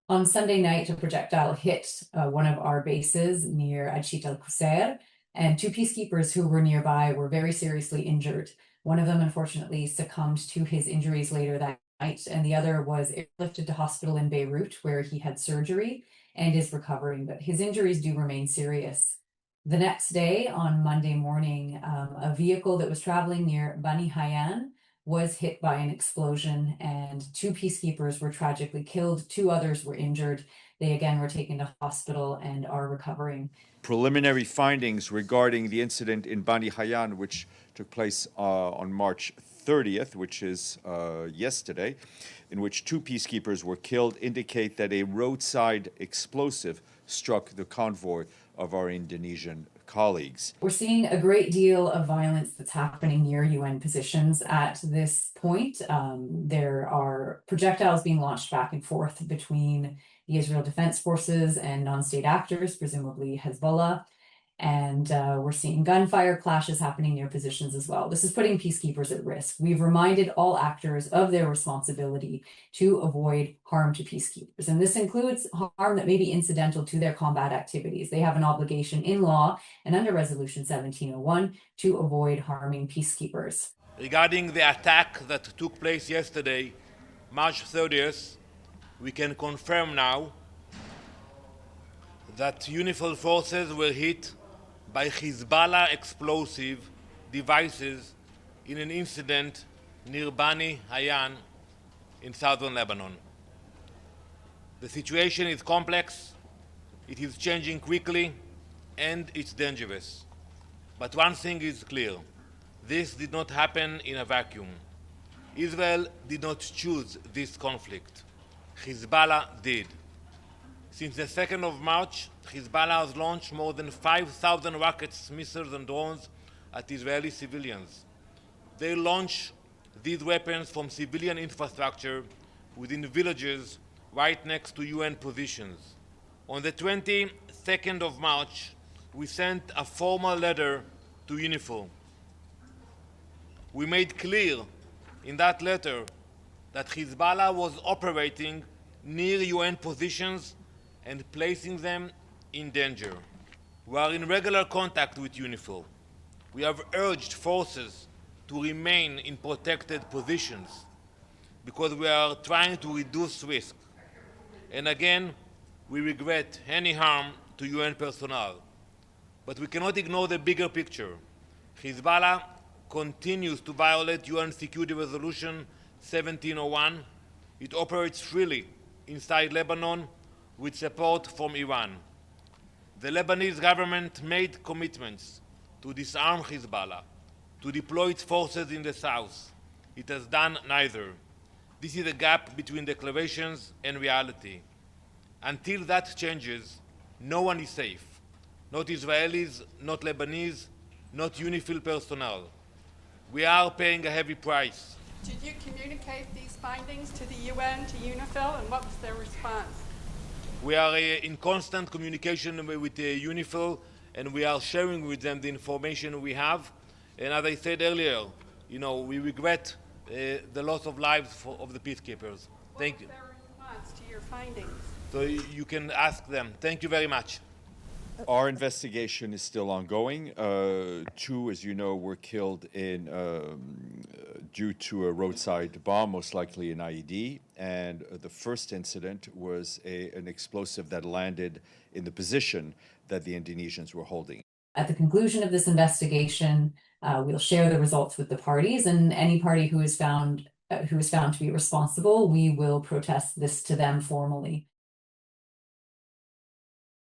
On Sunday night, a projectile hit one of our bases near Adshit al-Qusair, and two peacekeepers who were nearby were very seriously injured. One of them, unfortunately, succumbed to his injuries later that night, and the other was airlifted to hospital in Beirut, where he had surgery and is recovering, but his injuries do remain serious. The next day, on Monday morning, a vehicle that was traveling near Bani Hayyan was hit by an explosion, and two peacekeepers were tragically killed. Two others were injured. They again were taken to hospital and are recovering. Preliminary findings regarding the incident in Bani Hayyan, which took place on March 30th, which is yesterday, in which two peacekeepers were killed, indicate that a roadside explosive struck the convoy of our Indonesian colleagues. We're seeing a great deal of violence that's happening near UN positions at this point. There are projectiles being launched back and forth between the Israel Defense Forces and non-state actors, presumably Hezbollah. And we're seeing gunfire clashes happening near positions as well. This is putting peacekeepers at risk. We've reminded all actors of their responsibility to avoid harm to peacekeepers. And this includes harm that may be incidental to their combat activities. They have an obligation in law and under Resolution 1701 to avoid harming peacekeepers. Regarding the attack that took place yesterday, March 30th, we can confirm now that UNIFIL forces were hit by Hezbollah explosive devices in an incident near Bani Hayyan in southern Lebanon. The situation is complex, it is changing quickly, and it's dangerous. But one thing is clear, this did not happen in a vacuum. Israel did not choose this conflict. Hezbollah did. Since the 2nd of March, Hezbollah has launched more than 5,000 rockets, missiles, and drones at Israeli civilians. They launch these weapons from civilian infrastructure within villages right next to UN positions. On the 22nd of March, we sent a formal letter to UNIFIL. We made clear in that letter that Hezbollah was operating near UN positions and placing them in danger. We are in regular contact with UNIFIL. We have urged forces to remain in protected positions because we are trying to reduce risk. And again, we regret any harm to UN personnel. But we cannot ignore the bigger picture. Hezbollah continues to violate UN Security Resolution 1701. It operates freely inside Lebanon with support from Iran. The Lebanese government made commitments to disarm Hezbollah, to deploy its forces in the south. It has done neither. This is a gap between declarations and reality. Until that changes, no one is safe. Not Israelis, not Lebanese, not UNIFIL personnel. We are paying a heavy price. Did you communicate these findings to the UN, to UNIFIL, and what was their response? We are in constant communication with UNIFIL, and we are sharing with them the information we have. And as I said earlier, we regret the loss of lives of the peacekeepers. Thank you. What was their response to your findings? So you can ask them. Thank you very much. Our investigation is still ongoing. Two, as you know, were killed due to a roadside bomb, most likely an IED. And the first incident was an explosive that landed in the position that the Indonesians were holding. At the conclusion of this investigation, we'll share the results with the parties, and any party who is found to be responsible, we will protest this to them formally.